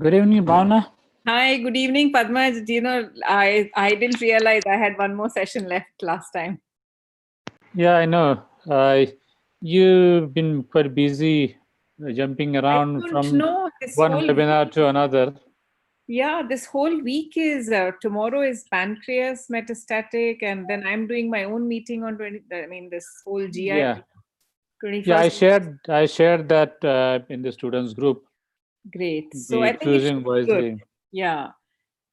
Good evening, Bhawna. Hi, good evening, Padma. I didn't realize I had one more session left last time. Yeah, I know. You've been quite busy jumping I around don't from know this one whole webinar to another. yeah, this whole week is tomorrow is pancreas metastatic, and then I'm doing my own meeting on 20. I mean, this whole GI Yeah, yeah. 21st. I shared that in the students group. Great. So I Be think it should choosing be good. wisely. Yeah.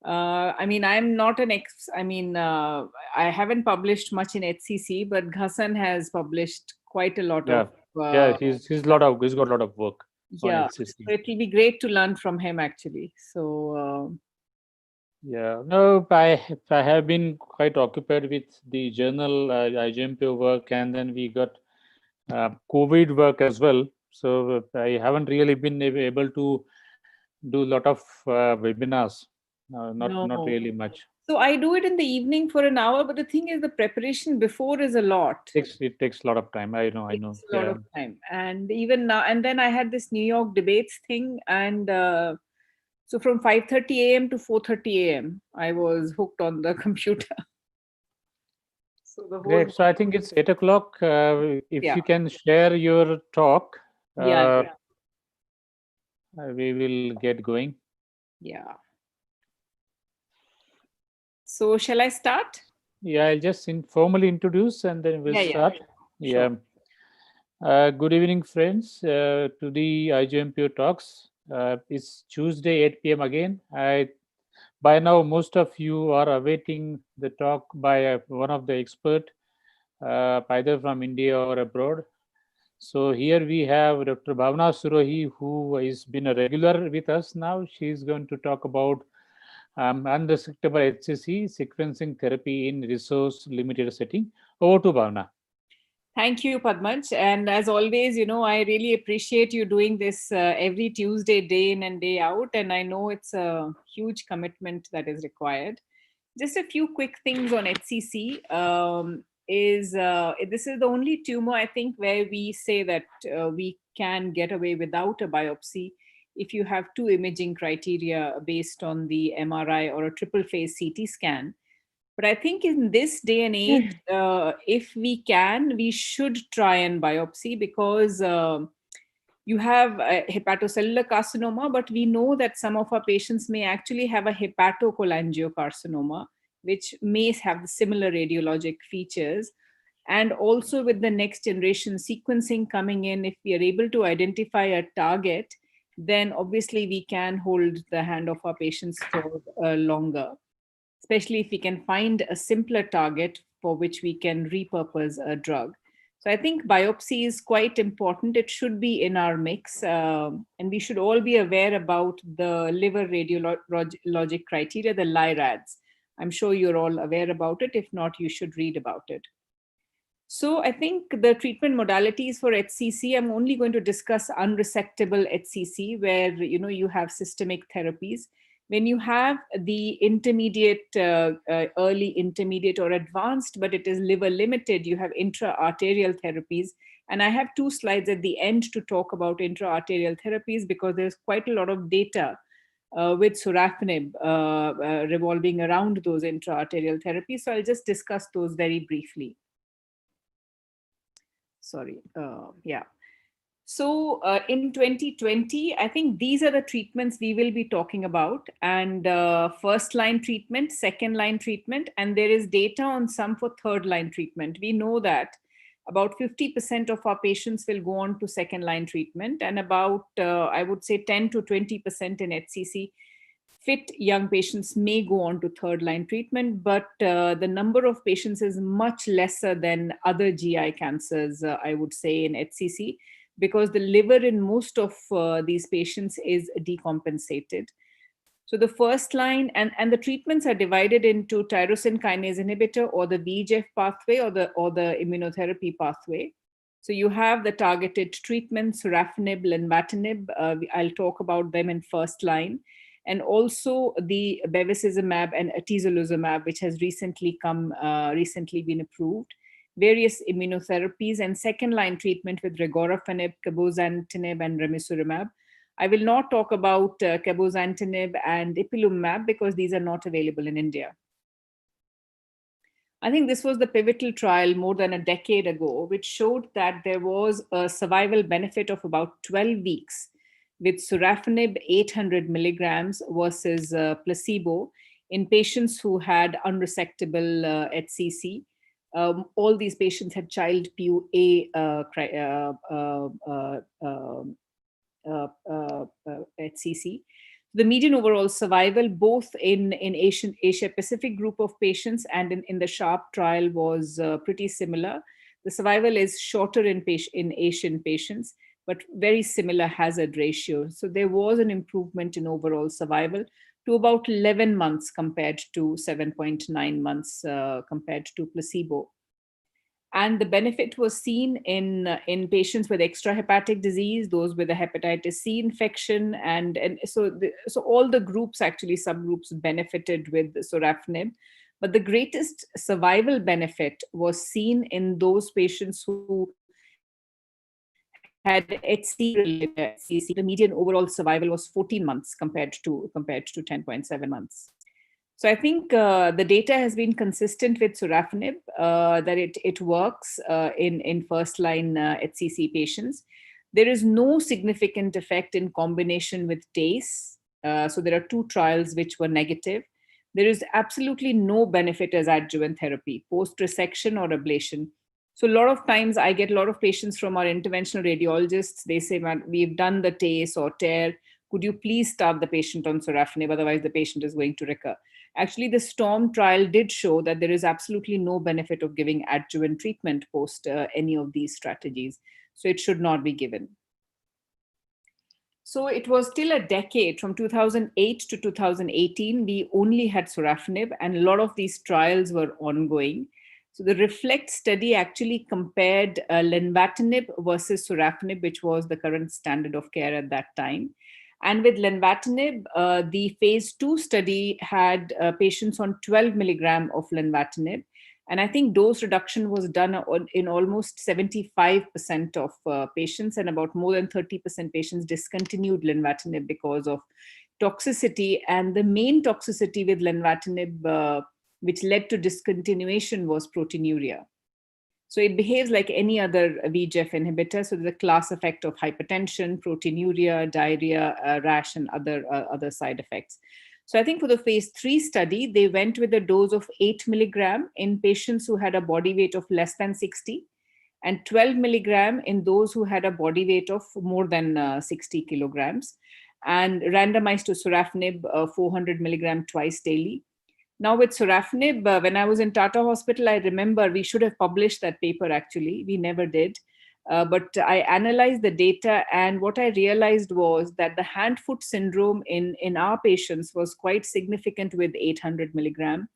I mean, I'm not an I haven't published much in HCC, but Ghassan has published quite a lot Yeah, of yeah. uh, He's got a lot of work on yeah, HCC. so it will be great to learn from him actually. So Yeah, no, I have been quite occupied with the journal IGMP work, and then we got COVID work as well. So I haven't really been able to do a lot of webinars. Not no. really much. So I do it in the evening for an hour, but the thing is, the preparation before is a lot. It takes a lot of time. I know. Takes a lot Yeah, of time, and even now, and then I had this New York debates thing, and so from 5:30 a.m. to 4:30 a.m. I was hooked on the computer. So the whole great. So I think it's 8 o'clock. If yeah, you can share your talk, yeah, uh, we will get going. yeah. So shall I start? Yeah, I'll just formally introduce and then we'll Yeah, start. sure. Yeah. Good evening, friends, to the IGMPO talks. It's Tuesday, 8 p.m. again. By now, most of you are awaiting the talk by one of the expert, either from India or abroad. So here we have Dr. Bhawna Sirohi, who has been a regular with us now. She's going to talk about unresectable HCC sequencing therapy in resource-limited setting. Over to Bhawna. Thank you, Padmaj. And as always, I really appreciate you doing this every Tuesday, day in and day out. And I know it's a huge commitment that is required. Just a few quick things on HCC. Is This is the only tumor I think where we say that we can get away without a biopsy if you have two imaging criteria based on the MRI or a triple phase CT scan. But I think in this day and age, if we can, we should try and biopsy because you have a hepatocellular carcinoma, but we know that some of our patients may actually have a hepatocholangiocarcinoma, which may have similar radiologic features. And also with the next generation sequencing coming in, if we are able to identify a target, then obviously we can hold the hand of our patients for longer, especially if we can find a simpler target for which we can repurpose a drug. So I think biopsy is quite important. It should be in our mix, and we should all be aware about the liver radiologic criteria, the LIRADS. I'm sure you're all aware about it. If not, you should read about it. So I think the treatment modalities for HCC, I'm only going to discuss unresectable HCC, where you have systemic therapies. When you have the intermediate, early intermediate or advanced, but it is liver limited, you have intra-arterial therapies. And I have two slides at the end to talk about intra-arterial therapies because there's quite a lot of data with Sorafenib revolving around those intra-arterial therapies. So I'll just discuss those very briefly. Sorry. Yeah. So in 2020, I think these are the treatments we will be talking about, and first line treatment, second line treatment, and there is data on some for third line treatment. We know that about 50% of our patients will go on to second line treatment, and about, I would say, 10 to 20% in HCC fit young patients may go on to third line treatment, but the number of patients is much lesser than other GI cancers, I would say, in HCC, because the liver in most of these patients is decompensated. So the first line, and the treatments are divided into tyrosine kinase inhibitor or the VEGF pathway or the immunotherapy pathway. So you have the targeted treatments, Sorafenib, Lenvatinib. I'll talk about them in first line, and also the bevacizumab and atezolizumab, which has recently been approved. Various immunotherapies and second line treatment with regorafenib, cabozantinib, and ramucirumab. I will not talk about cabozantinib and ipilimumab because these are not available in India. I think this was the pivotal trial more than a decade ago, which showed that there was a survival benefit of about 12 weeks with sorafenib 800 milligrams versus placebo in patients who had unresectable HCC. All these patients had child PUA HCC. The median overall survival, both in Asia Pacific group of patients and in the SHARP trial, was pretty similar. The survival is shorter in Asian patients, but very similar hazard ratio. So there was an improvement in overall survival to about 11 months compared to 7.9 months compared to placebo. And the benefit was seen in patients with extrahepatic disease, those with a hepatitis C infection, and so all the groups, actually subgroups, benefited with sorafenib. But the greatest survival benefit was seen in those patients who had HCC-related HCC. The median overall survival was 14 months compared to 10.7 months. So I think the data has been consistent with sorafenib, that it works in first-line HCC patients. There is no significant effect in combination with TACE. So there are 2 trials which were negative. There is absolutely no benefit as adjuvant therapy, post-resection or ablation. So a lot of times I get a lot of patients from our interventional radiologists. They say, "Man, we've done the TACE or TARE. Could you please start the patient on sorafenib? Otherwise, the patient is going to recur." Actually, the STORM trial did show that there is absolutely no benefit of giving adjuvant treatment post any of these strategies. So it should not be given. So it was still a decade. From 2008 to 2018, we only had sorafenib, and a lot of these trials were ongoing. So the REFLECT study actually compared lenvatinib versus sorafenib, which was the current standard of care at that time. And with lenvatinib, the phase 2 study had patients on 12 milligram of lenvatinib. And I think dose reduction was done in almost 75% of patients, and about more than 30% patients discontinued lenvatinib because of toxicity. And the main toxicity with lenvatinib, which led to discontinuation, was proteinuria. So it behaves like any other VEGF inhibitor. So there's a class effect of hypertension, proteinuria, diarrhea, rash, and other side effects. So I think for the phase 3 study, they went with a dose of 8 milligram in patients who had a body weight of less than 60, and 12 milligram in those who had a body weight of more than 60 kilograms, and randomized to sorafenib 400 milligram twice daily. Now with sorafenib, when I was in Tata Hospital, I remember we should have published that paper actually. We never did. But I analyzed the data, and what I realized was that the hand-foot syndrome in our patients was quite significant with 800 milligram.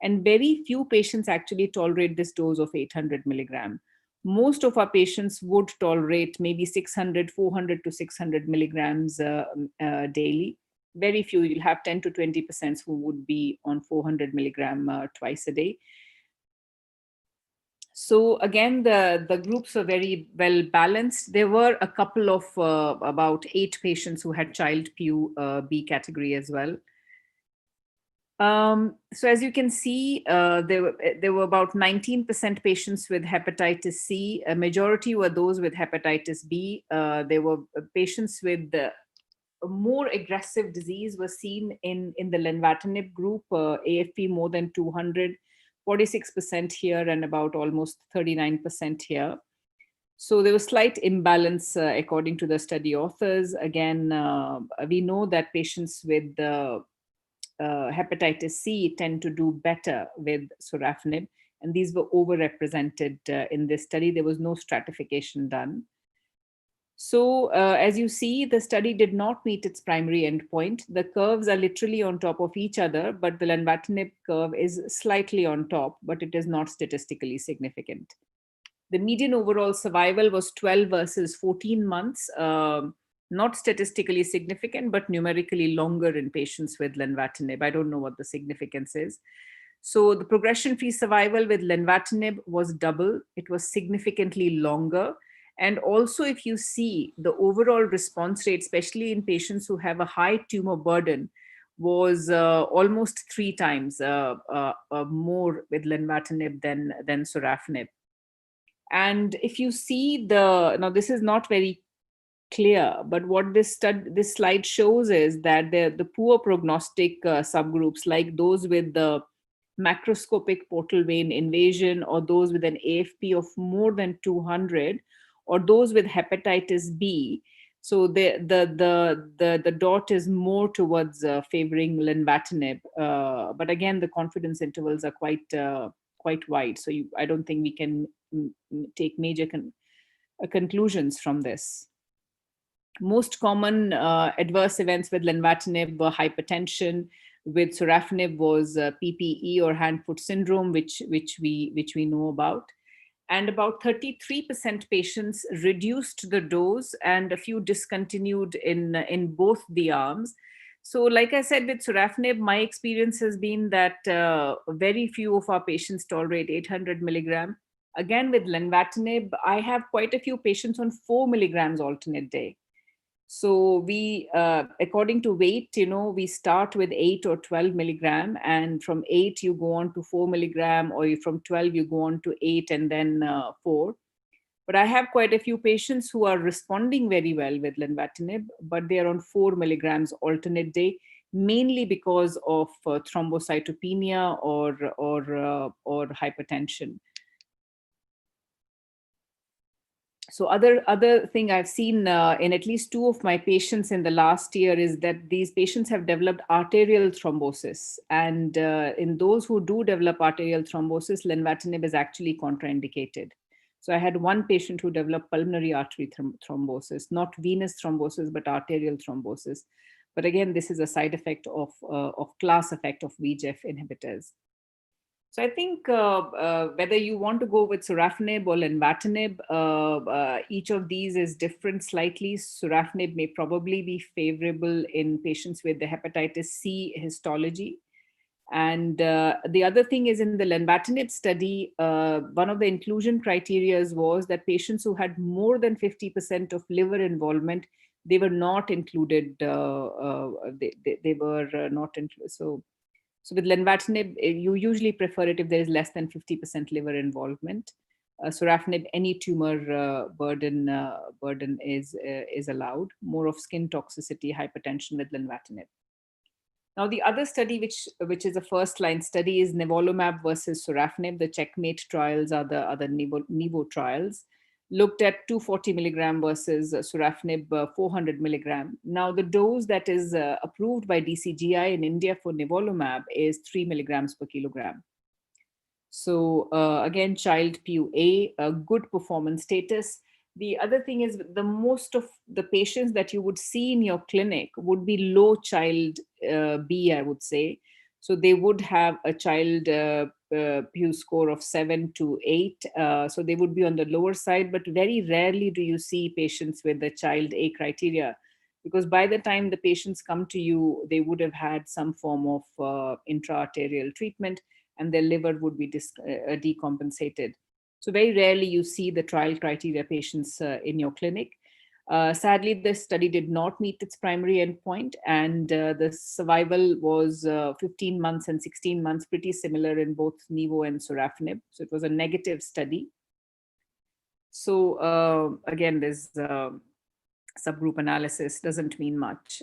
And very few patients actually tolerate this dose of 800 milligram. Most of our patients would tolerate maybe 400 to 600 milligrams daily. Very few, you'll have 10 to 20% who would be on 400 milligram twice a day. So again, the groups were very well balanced. There were a couple of about 8 patients who had child PU B category as well. So as you can see, there were about 19% patients with hepatitis C. A majority were those with hepatitis B. There were patients with a more aggressive disease was seen in the lenvatinib group, AFP more than 200, 46% here and about almost 39% here. So there was slight imbalance according to the study authors. Again, we know that patients with hepatitis C tend to do better with sorafenib, and these were overrepresented in this study. There was no stratification done. So as you see, the study did not meet its primary endpoint. The curves are literally on top of each other, but the lenvatinib curve is slightly on top, but it is not statistically significant. The median overall survival was 12 versus 14 months, not statistically significant, but numerically longer in patients with lenvatinib. I don't know what the significance is. So the progression-free survival with lenvatinib was double. It was significantly longer. And also, if you see the overall response rate, especially in patients who have a high tumor burden, was almost 3 times more with lenvatinib than sorafenib. And if you see now this is not very clear, but what this slide shows is that the poor prognostic subgroups, like those with the macroscopic portal vein invasion, or those with an AFP of more than 200, or those with hepatitis B. So the dot is more towards favoring lenvatinib, but again the confidence intervals are quite wide. So I don't think we can take major conclusions from this. Most common adverse events with lenvatinib were hypertension. With sorafenib was PPE or hand-foot syndrome, which we know about. And about 33% patients reduced the dose, and a few discontinued in both the arms. So, like I said, with sorafenib, my experience has been that very few of our patients tolerate 800 milligram. Again, with lenvatinib, I have quite a few patients on 4 milligrams alternate day. So we, according to weight, we start with 8 or 12 milligram, and from 8 you go on to 4 milligram, or from 12 you go on to 8 and then 4. But I have quite a few patients who are responding very well with lenvatinib, but they are on 4 milligrams alternate day, mainly because of thrombocytopenia or hypertension. So other thing I've seen in at least 2 of my patients in the last year is that these patients have developed arterial thrombosis, and in those who do develop arterial thrombosis, lenvatinib is actually contraindicated. So I had one patient who developed pulmonary artery thrombosis, not venous thrombosis, but arterial thrombosis. But again, this is a side effect of class effect of VEGF inhibitors. So I think whether you want to go with sorafenib or lenvatinib, each of these is different slightly. Sorafenib may probably be favorable in patients with the hepatitis C histology. And the other thing is, in the lenvatinib study, one of the inclusion criteria was that patients who had more than 50% of liver involvement, they were not included. They were not included. So with lenvatinib, you usually prefer it if there is less than 50% liver involvement. Sorafenib, any tumor burden is allowed. More of skin toxicity, hypertension with lenvatinib. Now, the other study, which is a first-line study, is nivolumab versus sorafenib. The checkmate trials are the Nivo trials. Looked at 240 milligram versus sorafenib 400 milligram. Now, the dose that is approved by DCGI in India for nivolumab is 3 milligrams per kilogram. So again, child PUA, a good performance status. The other thing is, the most of the patients that you would see in your clinic would be low child B, I would say. So they would have a child PU score of 7 to 8. So they would be on the lower side, but very rarely do you see patients with the child A criteria, because by the time the patients come to you, they would have had some form of intra-arterial treatment, and their liver would be decompensated. So very rarely you see the trial criteria patients in your clinic. Sadly, this study did not meet its primary endpoint, and the survival was 15 months and 16 months, pretty similar in both Nivo and sorafenib. So it was a negative study. So again, this subgroup analysis doesn't mean much.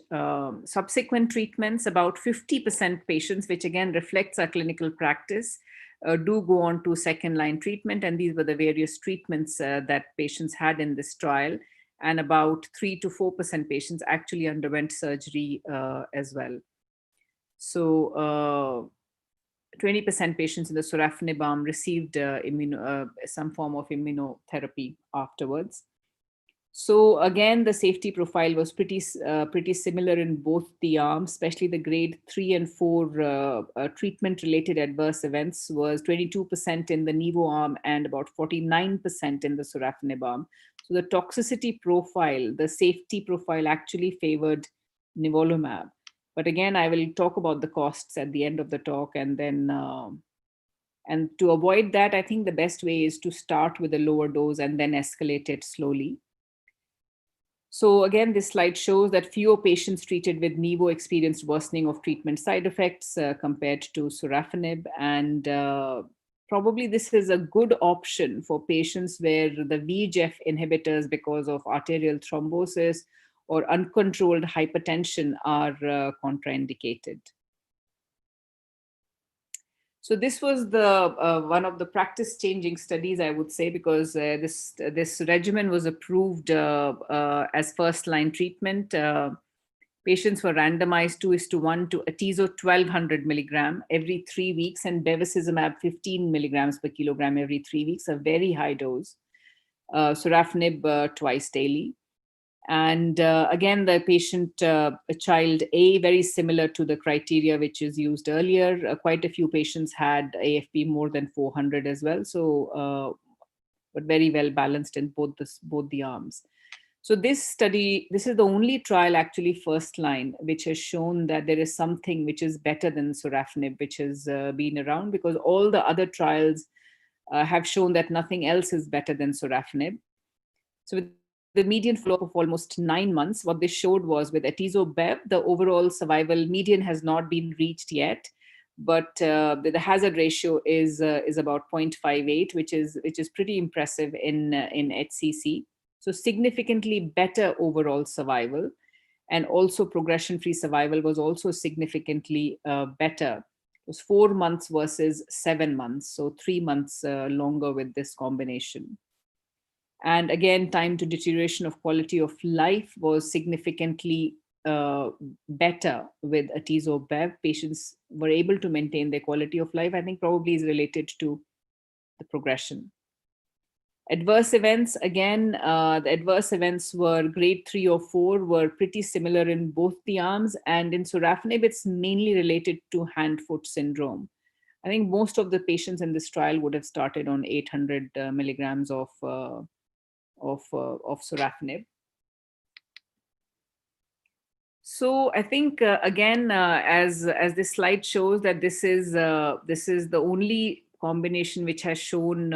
Subsequent treatments, about 50% patients, which again reflects our clinical practice, do go on to second-line treatment, and these were the various treatments that patients had in this trial. And about 3 to 4% patients actually underwent surgery as well. So 20% patients in the sorafenib arm received some form of immunotherapy afterwards. So again, the safety profile was pretty similar in both the arms, especially the grade 3 and 4 treatment-related adverse events was 22% in the Nivo arm and about 49% in the sorafenib arm. So the toxicity profile, the safety profile actually favored nivolumab. But again, I will talk about the costs at the end of the talk, and then And to avoid that, I think the best way is to start with a lower dose and then escalate it slowly. So again, this slide shows that fewer patients treated with Nivo experienced worsening of treatment side effects compared to Sorafenib. And probably this is a good option for patients where the VEGF inhibitors, because of arterial thrombosis or uncontrolled hypertension, are contraindicated. So this was the one of the practice-changing studies, I would say, because this regimen was approved as first-line treatment. Patients were randomized 2:1 to atezo 1200 milligram every 3 weeks and bevacizumab 15 milligrams per kilogram every 3 weeks, a very high dose. Sorafenib twice daily. And again, the patient, child A, very similar to the criteria which is used earlier. Quite a few patients had AFP more than 400 as well. So, but very well balanced in both the arms. So this study, this is the only trial actually first line, which has shown that there is something which is better than Sorafenib, which has been around, because all the other trials have shown that nothing else is better than Sorafenib. So with the median follow-up of almost 9 months, what this showed was with atezo-bev, the overall survival median has not been reached yet, but the hazard ratio is about 0.58, which is pretty impressive in HCC. So significantly better overall survival, and also progression-free survival was also significantly better. It was 4 months versus 7 months, so 3 months longer with this combination. And again, time to deterioration of quality of life was significantly better with atezo-bev. Patients were able to maintain their quality of life. I think probably is related to the progression. Adverse events, again, the adverse events were grade 3 or 4, were pretty similar in both the arms. And in Sorafenib, it's mainly related to hand-foot syndrome. I think most of the patients in this trial would have started on 800 milligrams of Sorafenib. So I think again, as this slide shows, that this is the only combination which has shown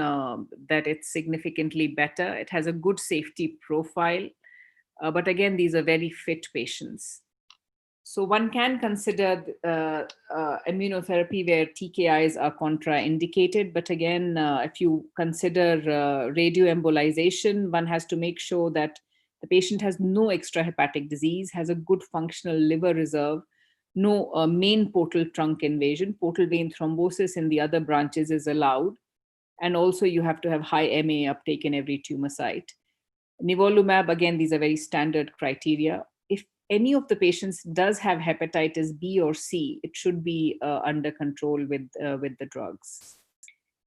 that it's significantly better. It has a good safety profile, but again, these are very fit patients. So one can consider immunotherapy where TKIs are contraindicated. But again, if you consider radioembolization, one has to make sure that the patient has no extrahepatic disease, has a good functional liver reserve, no main portal trunk invasion, portal vein thrombosis in the other branches is allowed. And also you have to have high MA uptake in every tumor site. Nivolumab, again, these are very standard criteria. If any of the patients does have hepatitis B or C, it should be under control with the drugs.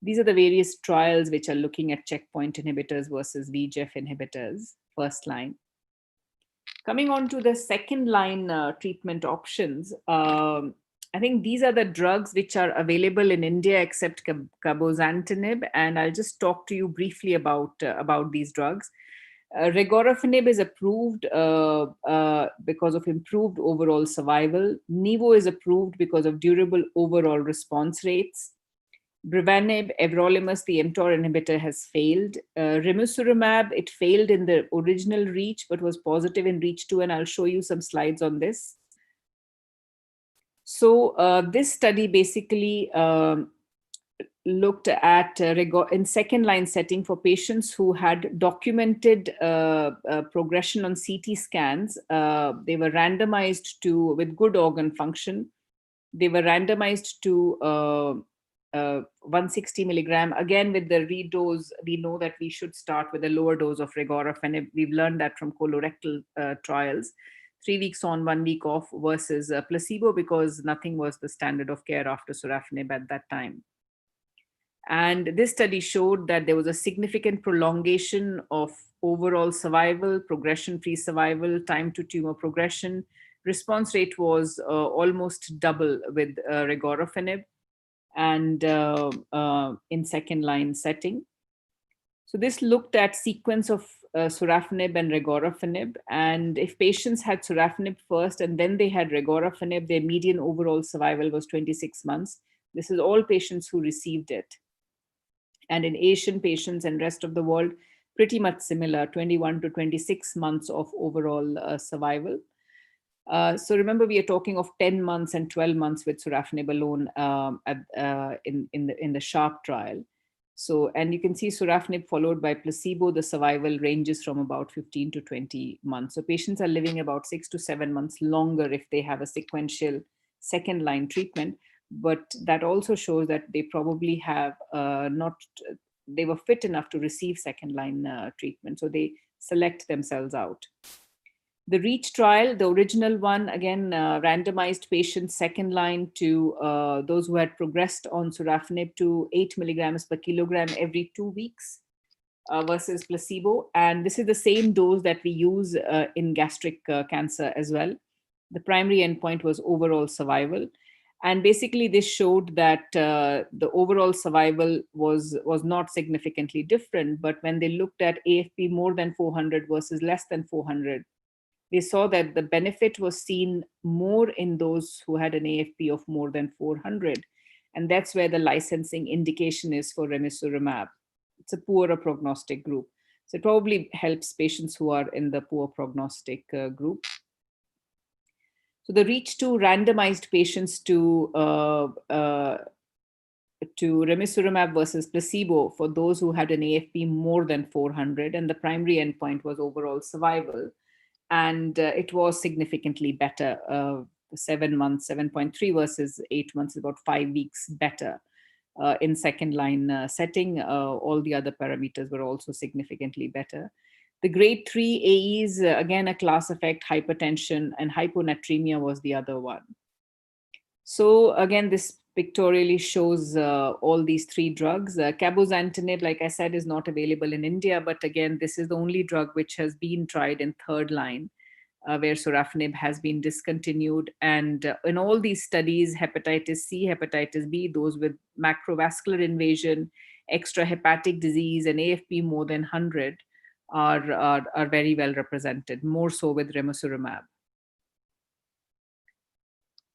These are the various trials which are looking at checkpoint inhibitors versus VEGF inhibitors, first line. Coming on to the second line treatment options, I think these are the drugs which are available in India except cabozantinib, and I'll just talk to you briefly about these drugs. Regorafenib is approved because of improved overall survival. Nivo is approved because of durable overall response rates. Brivanib, everolimus, the mTOR inhibitor, has failed. Ramucirumab, it failed in the original REACH, but was positive in REACH2, and I'll show you some slides on this. So this study basically looked at in second line setting for patients who had documented progression on CT scans. They were randomized to, with good organ function, they were randomized to 160 milligram. Again, with the redose, we know that we should start with a lower dose of regorafenib. We've learned that from colorectal trials. 3 weeks on, 1 week off versus placebo, because nothing was the standard of care after Sorafenib at that time. And this study showed that there was a significant prolongation of overall survival, progression-free survival, time to tumor progression. Response rate was almost double with regorafenib and in second line setting. So this looked at sequence of Sorafenib and regorafenib. And if patients had Sorafenib first and then they had regorafenib, their median overall survival was 26 months. This is all patients who received it. And in Asian patients and rest of the world, pretty much similar, 21 to 26 months of overall survival. So remember, we are talking of 10 months and 12 months with sorafenib alone in the SHARP trial. So, and you can see sorafenib followed by placebo, the survival ranges from about 15 to 20 months. So patients are living about 6 to 7 months longer if they have a sequential second line treatment. But that also shows that they probably have they were fit enough to receive second line treatment. So they select themselves out. The REACH trial, the original one, again, randomized patients second line to those who had progressed on sorafenib to 8 milligrams per kilogram every 2 weeks versus placebo. And this is the same dose that we use in gastric cancer as well. The primary endpoint was overall survival. And basically, this showed that the overall survival was not significantly different. But when they looked at AFP more than 400 versus less than 400, they saw that the benefit was seen more in those who had an AFP of more than 400. And that's where the licensing indication is for ramucirumab. It's a poorer prognostic group. So it probably helps patients who are in the poor prognostic group. So the REACH2 randomized patients to ramucirumab versus placebo for those who had an AFP more than 400. And the primary endpoint was overall survival. And it was significantly better, 7 months, 7.3 versus 8 months, about 5 weeks better in second line setting. All the other parameters were also significantly better. The grade 3 AEs, again, a class effect, hypertension, and hyponatremia was the other one. So again, this pictorially shows all these 3 drugs. Cabozantinib, like I said, is not available in India, but again, this is the only drug which has been tried in third line, where sorafenib has been discontinued. And in all these studies, hepatitis C, hepatitis B, those with macrovascular invasion, extrahepatic disease, and AFP more than 100 are very well represented, more so with ramucirumab.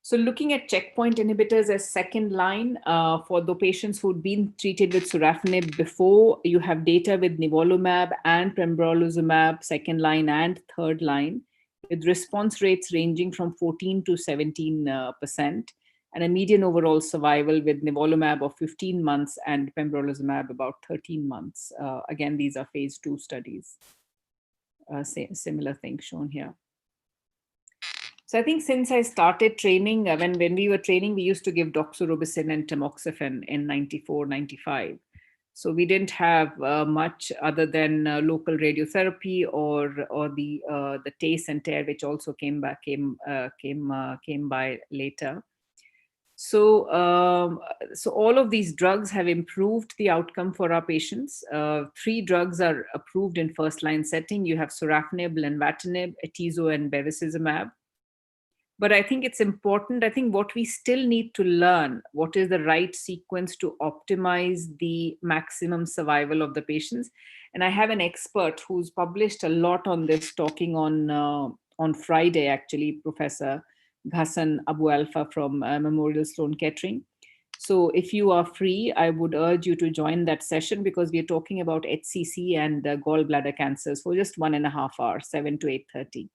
So looking at checkpoint inhibitors as second line for the patients who'd been treated with sorafenib before, you have data with nivolumab and pembrolizumab second line and third line, with response rates ranging from 14 to 17%, and a median overall survival with nivolumab of 15 months and pembrolizumab about 13 months. Again, these are phase 2 studies. Similar thing shown here. So I think since I started training, when we were training, we used to give doxorubicin and tamoxifen in 94, 95. So we didn't have much other than local radiotherapy or the TACE and TARE, which also came by later. So all of these drugs have improved the outcome for our patients. 3 drugs are approved in first line setting. You have sorafenib, lenvatinib, atezo, and bevacizumab. But I think it's important. I think what we still need to learn, what is the right sequence to optimize the maximum survival of the patients. And I have an expert who's published a lot on this, talking on Friday, actually, Professor Ghassan Abu Alfa from Memorial Sloan Kettering. So if you are free, I would urge you to join that session, because we are talking about HCC and gallbladder cancers for just 1.5 hours, 7 to 8:30.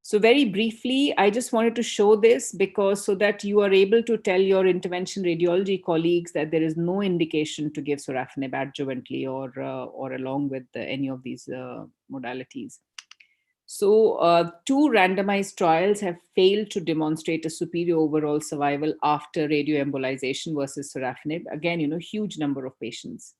So very briefly, I just wanted to show this so that you are able to tell your intervention radiology colleagues that there is no indication to give sorafenib adjuvantly or along with any of these modalities. So 2 randomized trials have failed to demonstrate a superior overall survival after radioembolization versus sorafenib. Again, huge number of patients.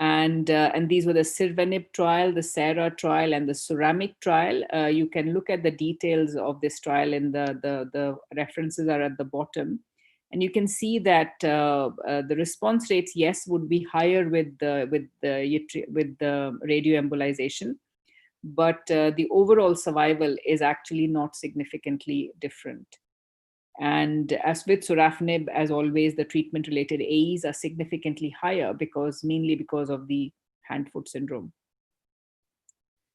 And these were the Sirvenib trial, the SARA trial, and the Ceramic trial. You can look at the details of this trial, and the references are at the bottom. And you can see that the response rates, yes, would be higher with the radioembolization, but the overall survival is actually not significantly different. And as with sorafenib, as always, the treatment-related AEs are significantly higher, mainly because of the hand-foot syndrome.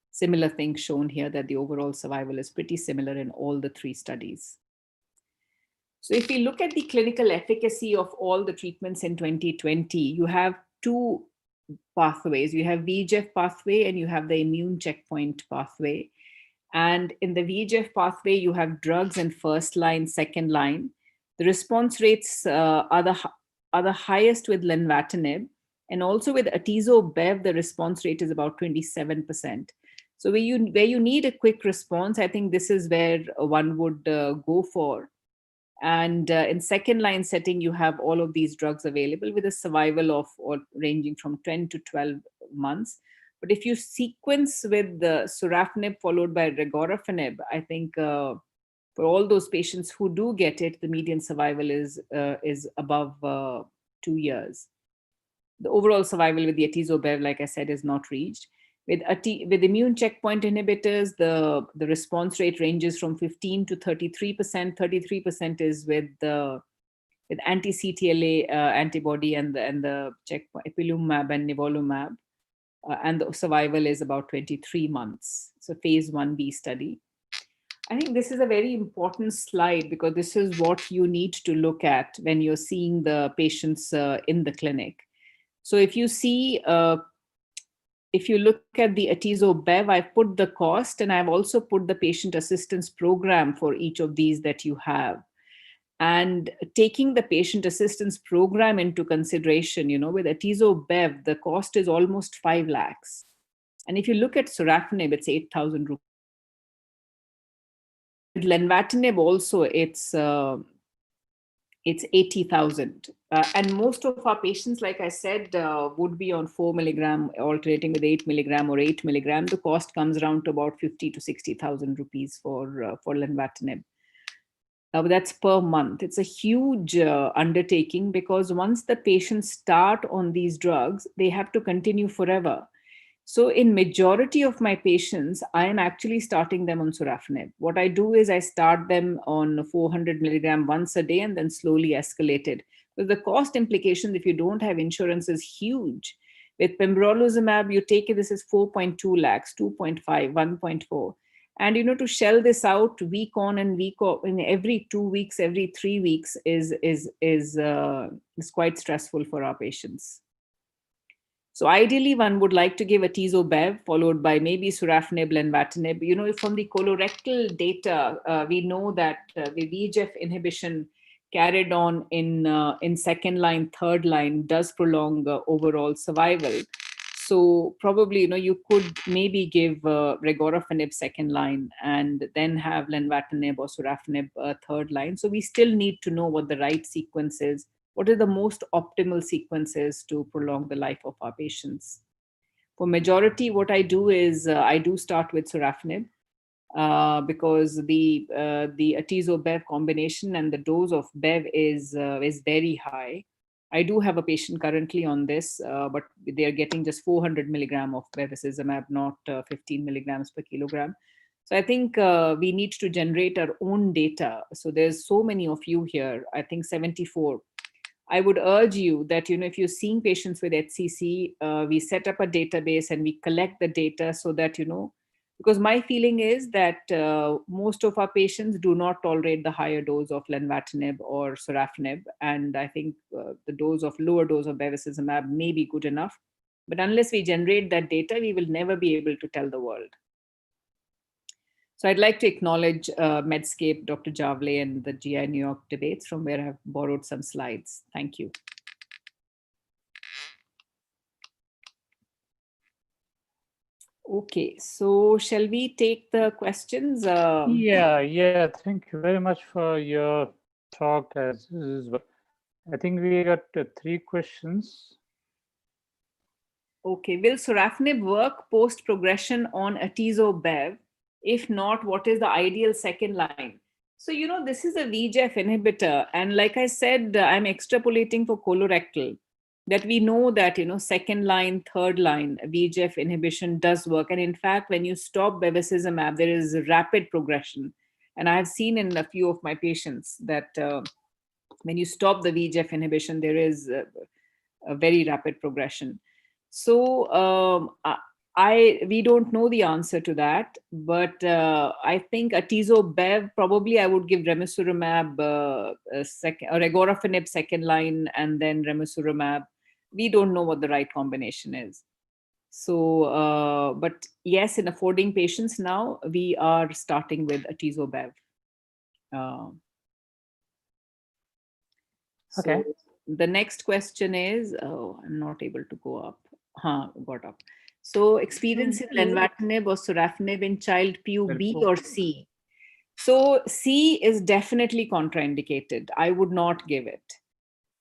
Similar thing shown here, that the overall survival is pretty similar in all the 3 studies. So if we look at the clinical efficacy of all the treatments in 2020, you have two pathways. You have VEGF pathway and you have the immune checkpoint pathway. And in the VEGF pathway, you have drugs in first line, second line. The response rates are the highest with Lenvatinib, and also with Atezo-Bev, the response rate is about 27%. So where you need a quick response, I think this is where one would go for. And in second line setting, you have all of these drugs available with a survival of ranging from 10 to 12 months. But if you sequence with the Sorafenib followed by Regorafenib, I think for all those patients who do get it, the median survival is above 2 years. The overall survival with the Atezo-Bev, like I said, is not reached. With immune checkpoint inhibitors, the response rate ranges from 15 to 33%. 33% is with anti-CTLA antibody and the checkpoint ipilimumab and nivolumab, and the survival is about 23 months. So phase 1b study. I think this is a very important slide because this is what you need to look at when you're seeing the patients in the clinic. So if you see, if you look at the Atezo-Bev, I've put the cost and I've also put the patient assistance program for each of these that you have. And taking the patient assistance program into consideration, with Atezo-Bev, the cost is almost 5 lakhs. And if you look at Sorafenib, it's 8,000 rupees. With Lenvatinib also, it's 80,000. And most of our patients, like I said, would be on 4 milligram alternating with 8 milligram or 8 milligram. The cost comes around to about 50 to 60,000 rupees for Lenvatinib. But that's per month. It's a huge undertaking because once the patients start on these drugs, they have to continue forever. So in majority of my patients, I am actually starting them on Sorafenib. What I do is I start them on 400 milligram once a day and then slowly escalate it. But the cost implications, if you don't have insurance, is huge. With pembrolizumab, you take it, this is 4.2 lakhs, 2.5, 1.4. And, to shell this out week on and week off, in every 2 weeks, every 3 weeks is quite stressful for our patients. So ideally, one would like to give Atezo-Bev followed by maybe Sorafenib, Lenvatinib. From the colorectal data, we know that the VEGF inhibition carried on in second line, third line does prolong overall survival. So probably, you could maybe give Regorafenib second line and then have Lenvatinib or Sorafenib third line. So we still need to know what the right sequence is. What are the most optimal sequences to prolong the life of our patients? For majority, what I do is I do start with Sorafenib because the Atezo-Bev combination and the dose of Bev is very high. I do have a patient currently on this, but they are getting just 400 milligram of bevacizumab, not 15 milligrams per kilogram. So I think we need to generate our own data. So there's so many of you here, I think 74. I would urge you that, if you're seeing patients with HCC, we set up a database and we collect the data so that, because my feeling is that most of our patients do not tolerate the higher dose of Lenvatinib or Sorafenib. And I think the lower dose of bevacizumab may be good enough. But unless we generate that data, we will never be able to tell the world. So I'd like to acknowledge Medscape, Dr. Javle, and the GI New York debates from where I've borrowed some slides. Thank you. Okay, so shall we take the questions? Yeah. Thank you very much for your talk. I think we got 3 questions. Okay, will Sorafenib work post-progression on Atezo-Bev? If not, what is the ideal second line? So, this is a VEGF inhibitor. And like I said, I'm extrapolating for colorectal that we know that, second line, third line VEGF inhibition does work. And in fact, when you stop bevacizumab, there is rapid progression. And I have seen in a few of my patients that when you stop the VEGF inhibition, there is a very rapid progression. So We don't know the answer to that, but I think Atezo-Bev, probably I would give Ramucirumab second, or Regorafenib second line, and then Ramucirumab. We don't know what the right combination is. So, but yes, in affording patients now, we are starting with Atezo-Bev. Okay. So the next question is, oh, I'm not able to go up. Got up. So experience in Lenvatinib or Sorafenib in child PU B or C. So C is definitely contraindicated. I would not give it.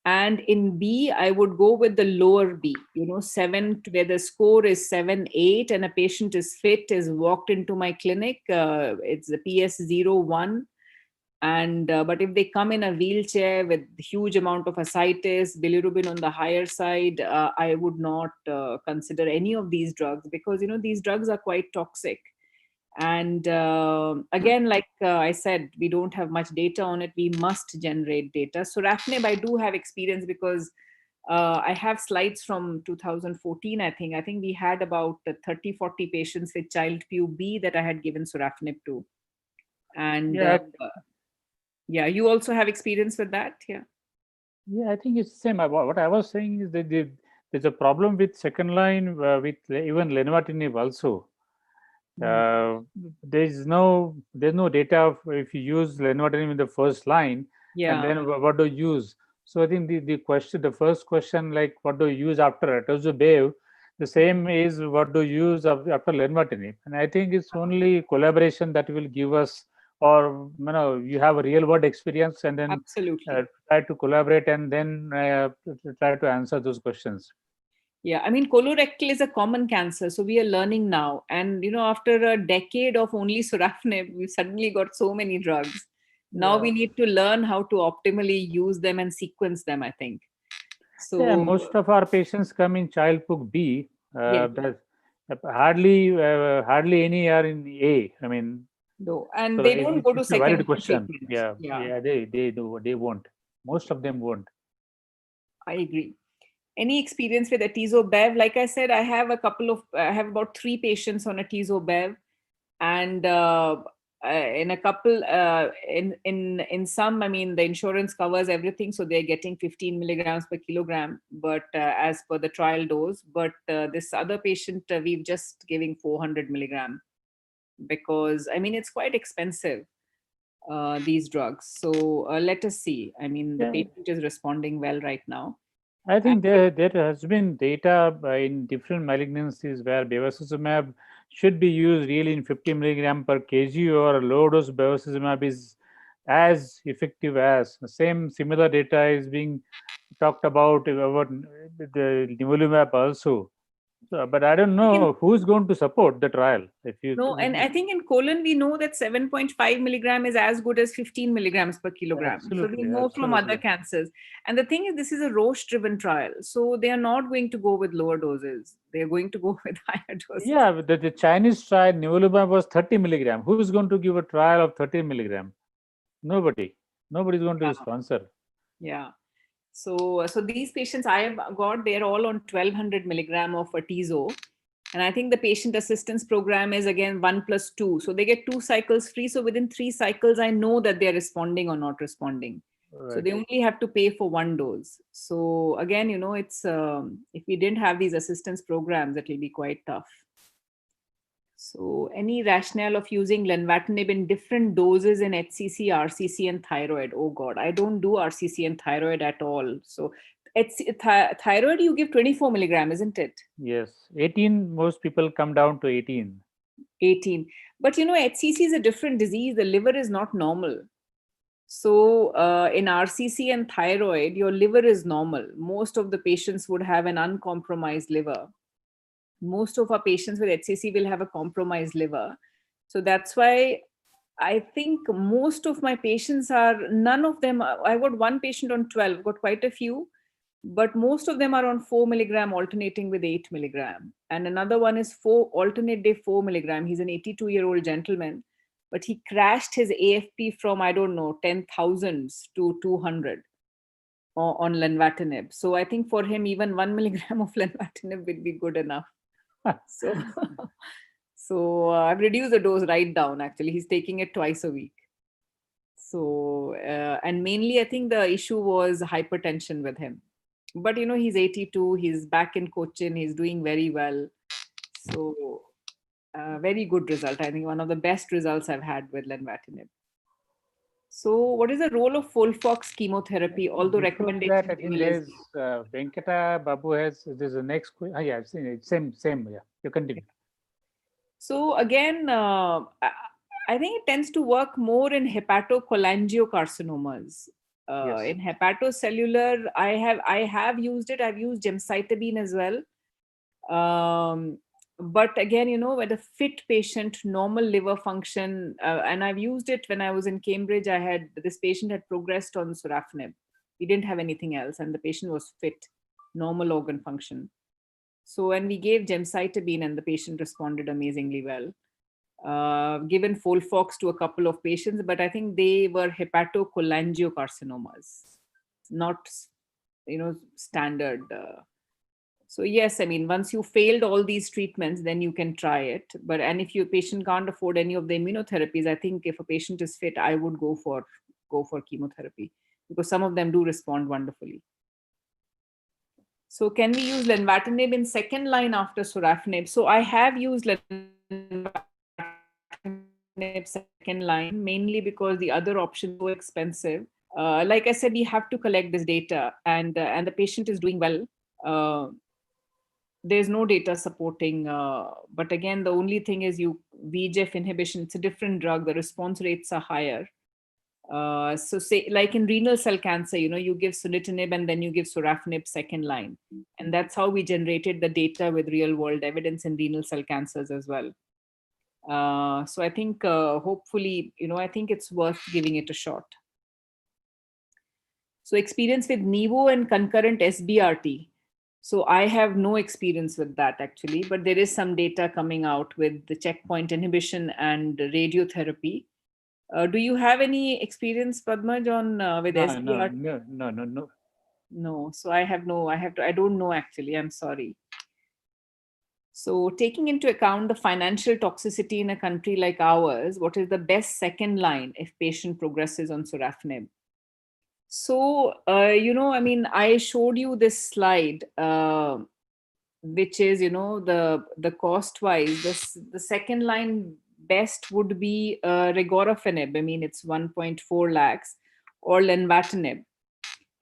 And in B, I would go with the lower B, 7, where the score is 7, 8, and a patient is fit, is walked into my clinic. It's the PS01. And but if they come in a wheelchair with huge amount of ascites, bilirubin on the higher side, I would not consider any of these drugs, because these drugs are quite toxic. And again, like I said, we don't have much data on it. We must generate data. Sorafenib, I do have experience, because I have slides from 2014. I think we had about 30-40 patients with child PUB that I had given Sorafenib to. And yeah, you also have experience with that? Yeah, I think it's the same. What I was saying is that there's a problem with second line with even Lenvatinib also. There's no data of if you use Lenvatinib in the first line, and then what do you use? So I think the first question, like what do you use after Atezolizumab, the same is what do you use after Lenvatinib, and I think it's only collaboration that will give us, or you have a real world experience, and then Absolutely. try to collaborate, and then try to answer those questions. Yeah, I mean, colorectal is a common cancer, so we are learning now. And after a decade of only Sorafenib, we suddenly got so many drugs. Now we need to learn how to optimally use them and sequence them, I think. Yeah, So most of our patients come in child PUC B. yes, Hardly any are in A. I mean, no, and so they don't go to it's a valid secondary question. treatment. Yeah, Yeah, they won't. Most of them won't. I agree. Any experience with Atezo-Bev? Like I said, I have about 3 patients on Atezo-Bev, and in a couple, in some, I mean, the insurance covers everything, so they're getting 15 milligrams per kilogram, but as per the trial dose. But this other patient, we've just giving 400 milligram, because I mean it's quite expensive, these drugs. So let us see. I mean, the Yeah, patient is responding well right now. I think there has been data in different malignancies where bevacizumab should be used really in 50 milligram per kg, or low dose bevacizumab is as effective as the same. Similar data is being talked about the nivolumab also. So, but I don't know who's going to support the trial. If you No, and I think in colon, we know that 7.5 milligram is as good as 15 milligrams per kilogram. So we absolutely, know from other absolutely. cancers. And the thing is, this is a Roche driven trial. So they are not going to go with lower doses. They're going to go with higher doses. Yeah, the Chinese trial nivolumab was 30 milligram. Who is going to give a trial of 30 milligram? Nobody. Nobody is going to sponsor. Yeah. So these patients I have got, they're all on 1200 milligram of Atezo. And I think the patient assistance program is again 1+2. So they get 2 cycles free. So within 3 cycles, I know that they're responding or not responding. So Right. they only have to pay for 1 dose. So again, it's if we didn't have these assistance programs, it will be quite tough. So any rationale of using Lenvatinib in different doses in HCC, RCC, and thyroid? Oh God, I don't do RCC and thyroid at all. So thyroid, you give 24 milligram, isn't it? Yes. 18, most people come down to 18. 18. But HCC is a different disease. The liver is not normal. So in RCC and thyroid, your liver is normal. Most of the patients would have an uncompromised liver. Most of our patients with HCC will have a compromised liver. So that's why I think most of my patients none of them, I got one patient on 12, got quite a few, but most of them are on 4 milligram alternating with 8 milligram. And another one is alternate day 4 milligram. He's an 82-year-old gentleman, but he crashed his AFP from, I don't know, 10,000s to 200 on Lenvatinib. So I think for him, even 1 milligram of Lenvatinib will be good enough. So, I've reduced the dose right down. Actually, he's taking it twice a week. So, and mainly, I think the issue was hypertension with him. But he's 82. He's back in Cochin. He's doing very well. So, very good result. I think one of the best results I've had with Lenvatinib. So, what is the role of Folfox chemotherapy? Although Before that, recommendation I think level is there's Venkata Babu has. There's the next. Yeah, I've seen it. Same. Yeah, you continue. so again. I think it tends to work more in hepatocholangiocarcinomas. Yes. In hepatocellular, I have used it. I've used gemcitabine as well. But again, with a fit patient, normal liver function, and I've used it when I was in Cambridge. This patient had progressed on Sorafenib. He didn't have anything else, and the patient was fit, normal organ function. So when we gave gemcitabine, and the patient responded amazingly well. Given Folfox to a couple of patients, but I think they were hepatocholangiocarcinomas, not standard. So yes, I mean, once you failed all these treatments, then you can try it. But and if your patient can't afford any of the immunotherapies, I think if a patient is fit, I would go for chemotherapy, because some of them do respond wonderfully. So can we use Lenvatinib in second line after Sorafenib? So I have used Lenvatinib second line, mainly because the other option is so expensive. Like I said, we have to collect this data, and the patient is doing well. There's no data supporting, but again, the only thing is VEGF inhibition. It's a different drug. The response rates are higher. So say like in renal cell cancer, you give sunitinib and then you give sorafenib second line. And that's how we generated the data with real world evidence in renal cell cancers as well. So I think hopefully, I think it's worth giving it a shot. So experience with Nivo and concurrent SBRT. So I have no experience with that actually, but there is some data coming out with the checkpoint inhibition and radiotherapy. Do you have any experience, Padmaj, on with SBRT? No. No. So I have no. I don't know actually. I'm sorry. So taking into account the financial toxicity in a country like ours, what is the best second line if patient progresses on sorafenib? So I mean, I showed you this slide, which is the cost wise. The second line best would be regorafenib. I mean, it's 1.4 lakhs, or lenvatinib.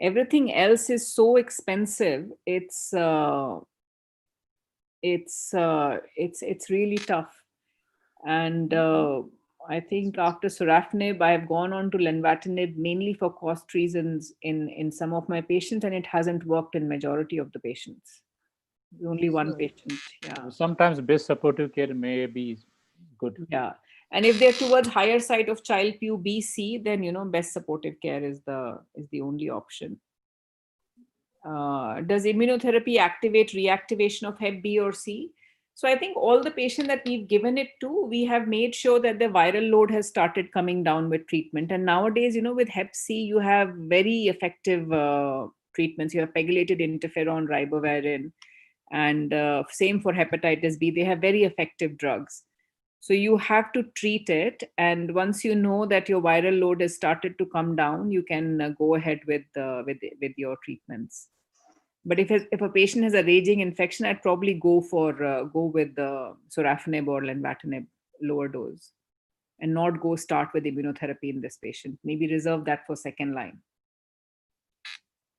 Everything else is so expensive. It's really tough. And I think after sorafenib, I have gone on to lenvatinib mainly for cost reasons in some of my patients, and it hasn't worked in majority of the patients. Only one patient. Yeah. Sometimes best supportive care may be good. Yeah. And if they're towards higher side of Child-Pugh B, C, then best supportive care is the only option. Does immunotherapy activate reactivation of Hep B or C? So I think all the patients that we've given it to, we have made sure that the viral load has started coming down with treatment. And nowadays, with Hep C, you have very effective treatments. You have pegylated interferon, ribavirin, and same for hepatitis B. They have very effective drugs. So you have to treat it, and once you know that your viral load has started to come down, you can go ahead with your treatments. But if a patient has a raging infection, I'd probably go with the sorafenib or lenvatinib lower dose, and not go start with immunotherapy in this patient. Maybe reserve that for second line.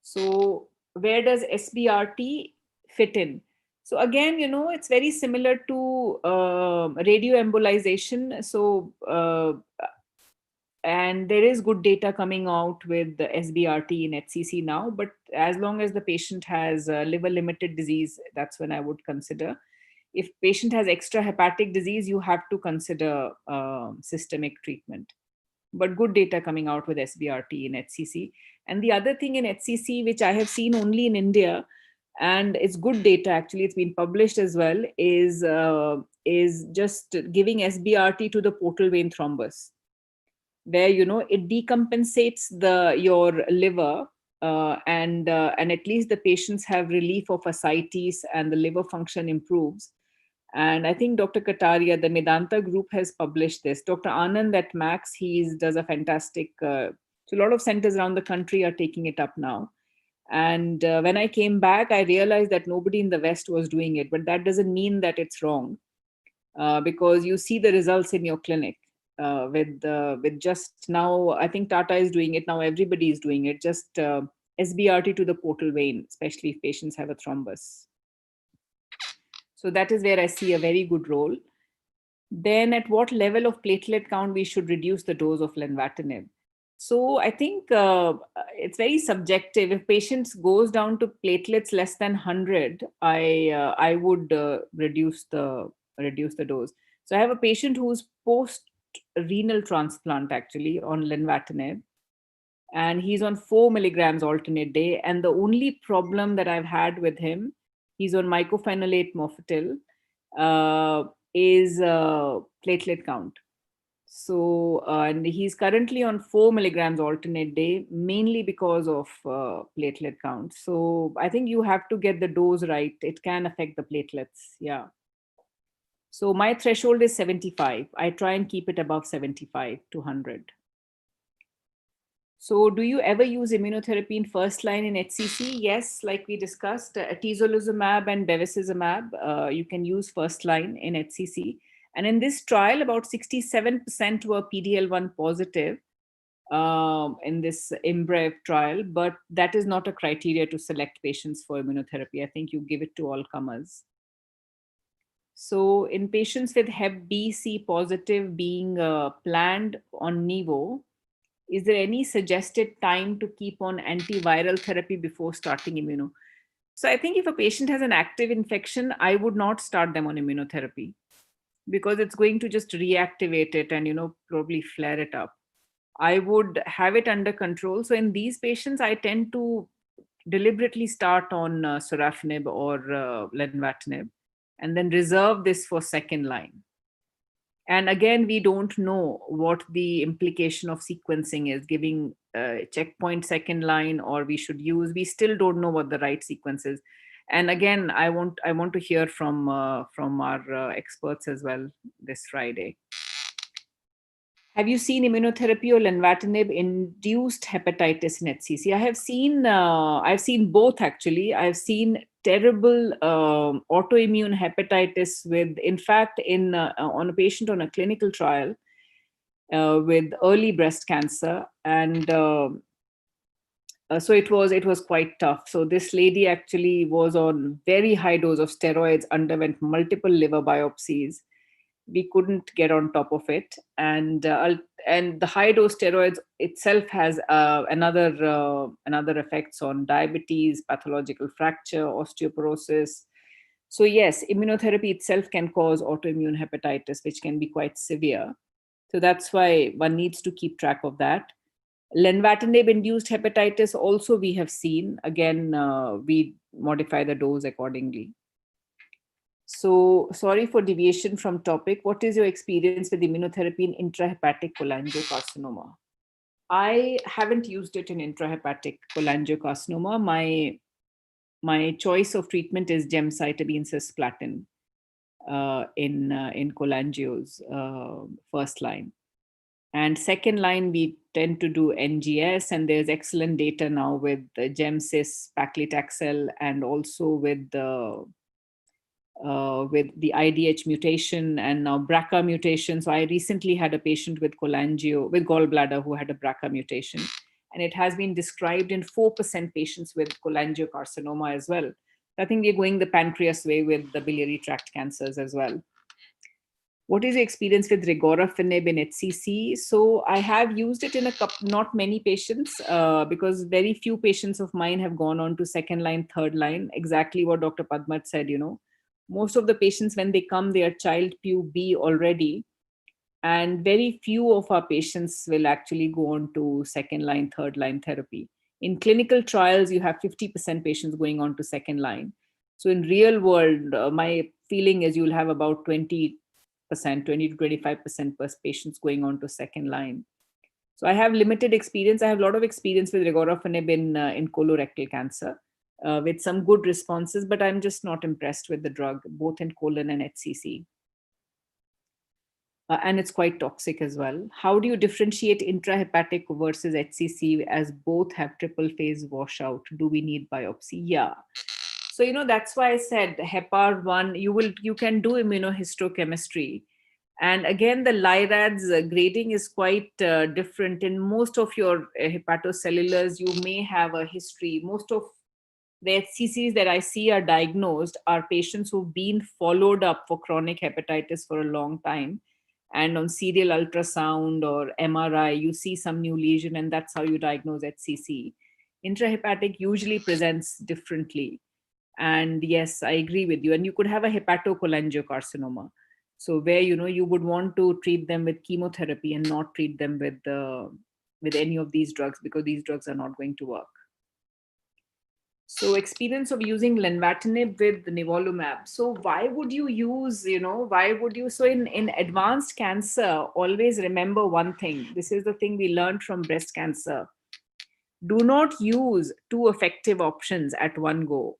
So where does SBRT fit in? So again, it's very similar to radioembolization. So and there is good data coming out with the SBRT in HCC now, but as long as the patient has liver limited disease, that's when I would consider. If patient has extra hepatic disease, you have to consider systemic treatment. But good data coming out with SBRT in HCC. And the other thing in HCC, which I have seen only in India, and it's good data actually, it's been published as well, is just giving SBRT to the portal vein thrombus, where it decompensates your liver, and at least the patients have relief of ascites and the liver function improves. And I think Dr. Kataria, the Medanta group, has published this. Dr. Anand at Max, he does a fantastic, so a lot of centers around the country are taking it up now. And when I came back, I realized that nobody in the West was doing it, but that doesn't mean that it's wrong, because you see the results in your clinic. With just now, I think Tata is doing it now. Everybody is doing it. Just SBRT to the portal vein, especially if patients have a thrombus. So that is where I see a very good role. Then at what level of platelet count we should reduce the dose of Lenvatinib? So I think it's very subjective. If patients goes down to platelets less than 100, I would reduce the dose. So I have a patient who's post renal transplant actually on Lenvatinib, and he's on 4 milligrams alternate day. And the only problem that I've had with him, he's on mycophenolate mofetil, is platelet count. So, and he's currently on 4 milligrams alternate day, mainly because of platelet count. So I think you have to get the dose right. It can affect the platelets. Yeah. So my threshold is 75. I try and keep it above 75 to 100. So do you ever use immunotherapy in first line in HCC? Yes, like we discussed, atezolizumab and bevacizumab, you can use first line in HCC. And in this trial, about 67% were PD-L1 positive in this IMBrave trial, but that is not a criteria to select patients for immunotherapy. I think you give it to all comers. So in patients with Hep B, C positive being planned on Nivo, is there any suggested time to keep on antiviral therapy before starting immuno? So I think if a patient has an active infection, I would not start them on immunotherapy, because it's going to just reactivate it and, probably flare it up. I would have it under control. So in these patients, I tend to deliberately start on Sorafenib or Lenvatinib, and then reserve this for second line. And again, we don't know what the implication of sequencing is, giving checkpoint second line, or we still don't know what the right sequence is. And again, I want to hear from our experts as well this Friday. Have you seen immunotherapy or Lenvatinib induced hepatitis in HCC? I've seen both actually. I've seen terrible autoimmune hepatitis with, in fact, on a patient on a clinical trial with early breast cancer, and so it was quite tough. So this lady actually was on very high dose of steroids, underwent multiple liver biopsies. We couldn't get on top of it, and the high dose steroids itself has another effects on diabetes, pathological fracture, osteoporosis. So yes, immunotherapy itself can cause autoimmune hepatitis, which can be quite severe. So that's why one needs to keep track of that. Lenvatinib induced hepatitis also we have seen. Again, we modify the dose accordingly. So sorry for deviation from topic. What is your experience with immunotherapy in intrahepatic cholangiocarcinoma? I haven't used it in intrahepatic cholangiocarcinoma. My choice of treatment is gemcitabine cisplatin in cholangio's first line. And second line, we tend to do NGS, and there's excellent data now with GemCis, paclitaxel, and also with the IDH mutation and now BRCA mutation. So I recently had a patient with gallbladder who had a BRCA mutation, and it has been described in 4% patients with cholangiocarcinoma as well. I think we're going the pancreas way with the biliary tract cancers as well. What is your experience with regorafenib in HCC? So I have used it in not many patients, because very few patients of mine have gone on to second line, third line. Exactly what Dr. Padmat said, most of the patients, when they come, they are child PU B already. And very few of our patients will actually go on to second line, third line therapy. In clinical trials, you have 50% patients going on to second line. So in real world, my feeling is you'll have about 20 to 25% per patients going on to second line. So I have limited experience. I have a lot of experience with regorafenib in colorectal cancer. with some good responses, but I'm just not impressed with the drug, both in colon and HCC. And it's quite toxic as well. How do you differentiate intrahepatic versus HCC, as both have triple phase washout? Do we need biopsy? Yeah. So that's why I said hepar1. You can do immunohistochemistry, and again the LIRADS grading is quite different. In most of your hepatocellulars, you may have a history. Most of the HCCs that I see are diagnosed are patients who've been followed up for chronic hepatitis for a long time. And on serial ultrasound or MRI, you see some new lesion, and that's how you diagnose HCC. Intrahepatic usually presents differently. And yes, I agree with you. And you could have a hepatocholangiocarcinoma. So where, you would want to treat them with chemotherapy and not treat them with any of these drugs, because these drugs are not going to work. So experience of using lenvatinib with nivolumab. So why would you use, so in advanced cancer, always remember one thing. This is the thing we learned from breast cancer. Do not use two effective options at one go.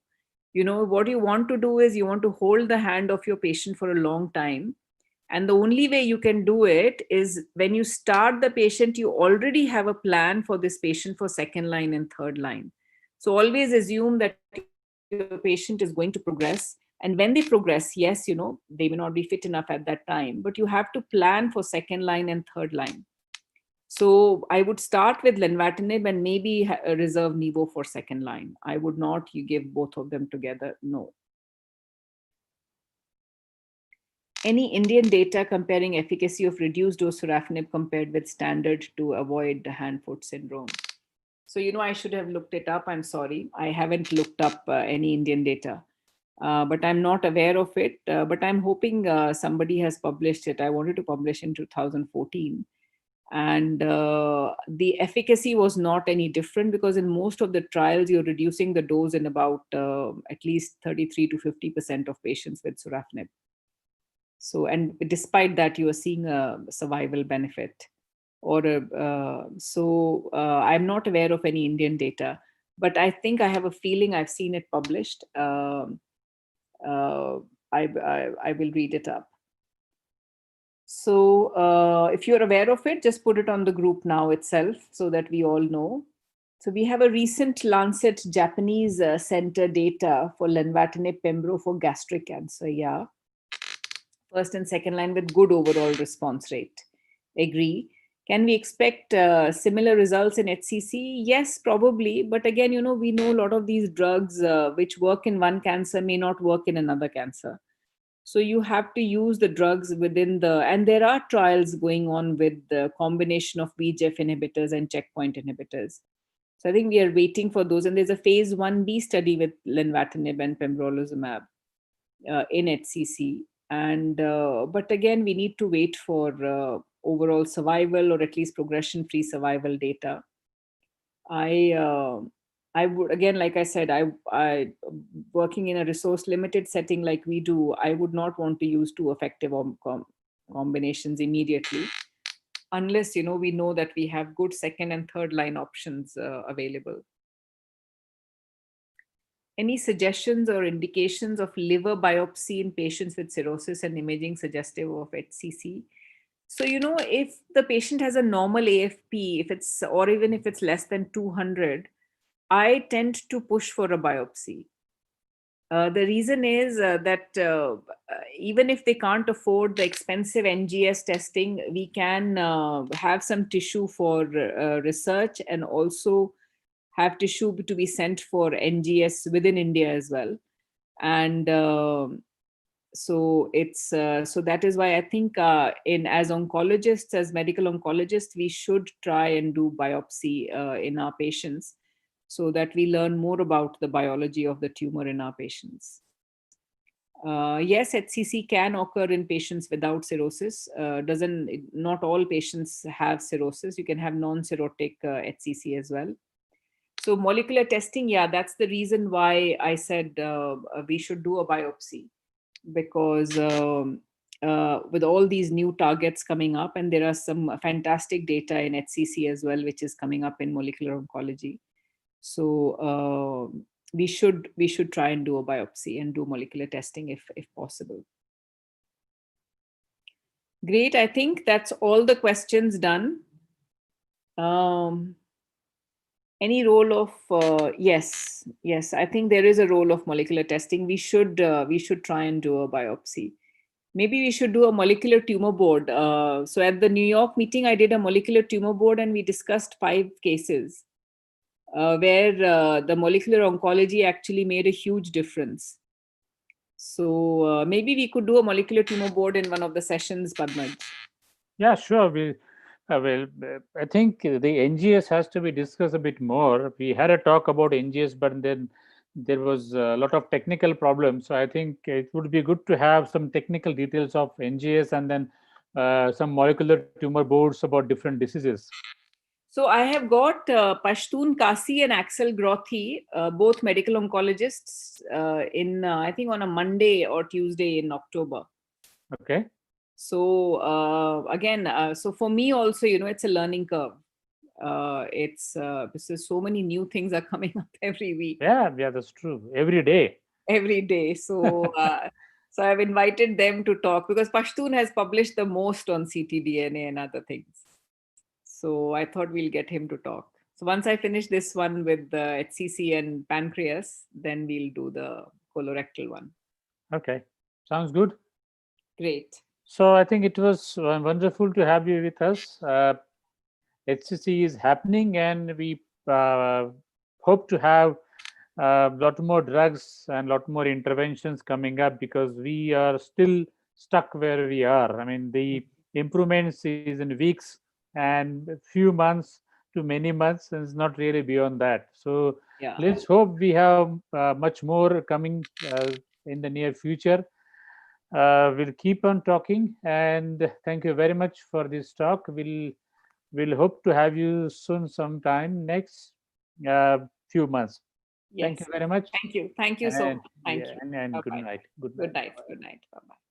What you want to do is you want to hold the hand of your patient for a long time. And the only way you can do it is when you start the patient, you already have a plan for this patient for second line and third line. So always assume that your patient is going to progress. And when they progress, yes, they may not be fit enough at that time, but you have to plan for second line and third line. So I would start with lenvatinib and maybe reserve nivo for second line. I would not give both of them together. No. Any Indian data comparing efficacy of reduced dose sorafenib compared with standard to avoid the hand-foot syndrome? So, I should have looked it up. I'm sorry. I haven't looked up any Indian data, but I'm not aware of it. But I'm hoping somebody has published it. I wanted to publish in 2014. And the efficacy was not any different, because in most of the trials, you're reducing the dose in about at least 33 to 50% of patients with sorafenib. So, and despite that, you are seeing a survival benefit. I'm not aware of any Indian data, but I think I have a feeling I've seen it published. I will read it up. So if you're aware of it, just put it on the group now itself so that we all know. So we have a recent Lancet Japanese center data for lenvatinib pembro for gastric cancer. Yeah. First and second line with good overall response rate. Agree. Can we expect similar results in HCC? Yes, probably. But again, we know a lot of these drugs which work in one cancer may not work in another cancer. So you have to use the drugs and there are trials going on with the combination of VEGF inhibitors and checkpoint inhibitors. So I think we are waiting for those. And there's a phase 1B study with lenvatinib and pembrolizumab in HCC. And but again, we need to wait for overall survival, or at least progression-free survival data. I would, again, like I said, I working in a resource limited setting like we do, I would not want to use two effective combinations immediately, unless we know that we have good second and third line options available. Any suggestions or indications of liver biopsy in patients with cirrhosis and imaging suggestive of HCC? So, if the patient has a normal AFP, or even if it's less than 200, I tend to push for a biopsy. The reason is that even if they can't afford the expensive NGS testing, we can have some tissue for research, and also have tissue to be sent for NGS within India as well. And so that is why I think as oncologists, as medical oncologists, we should try and do biopsy in our patients, so that we learn more about the biology of the tumor in our patients. Yes, HCC can occur in patients without cirrhosis. Not all patients have cirrhosis. You can have non-cirrhotic HCC as well. So molecular testing, yeah, that's the reason why I said we should do a biopsy, because with all these new targets coming up, and there are some fantastic data in HCC as well, which is coming up in molecular oncology. So we should try and do a biopsy and do molecular testing if possible. Great. I think that's all the questions done. Any role of yes, I think there is a role of molecular testing. We should try and do a biopsy. Maybe we should do a molecular tumor board. So at the New York meeting, I did a molecular tumor board and we discussed 5 cases where the molecular oncology actually made a huge difference. So maybe we could do a molecular tumor board in one of the sessions, Padmaj. Yeah, sure. I think the NGS has to be discussed a bit more. We had a talk about NGS, but then there was a lot of technical problems. So I think it would be good to have some technical details of NGS and then some molecular tumor boards about different diseases. So I have got Pashtun Kasi and Axel Grothi, both medical oncologists, in I think on a Monday or Tuesday in October. Okay. So again, so for me also, it's a learning curve. It's because so many new things are coming up every week. Yeah, that's true. Every day. Every day. So so I've invited them to talk because Pashtun has published the most on ctDNA and other things. So I thought we'll get him to talk. So once I finish this one with the HCC and pancreas, then we'll do the colorectal one. Okay. Sounds good. Great. So I think it was wonderful to have you with us. HCC is happening, and we hope to have a lot more drugs and a lot more interventions coming up because we are still stuck where we are. I mean, the improvements is in weeks and a few months to many months, and it's not really beyond that. So Yeah. let's hope we have much more coming in the near future. We'll keep on talking, and thank you very much for this talk. We'll hope to have you soon, sometime next few months. Yes. Thank you very much. Thank you. Thank you so And much. Thank yeah, you. and good Bye-bye. night. Good Good night. night. Good night. Bye-bye.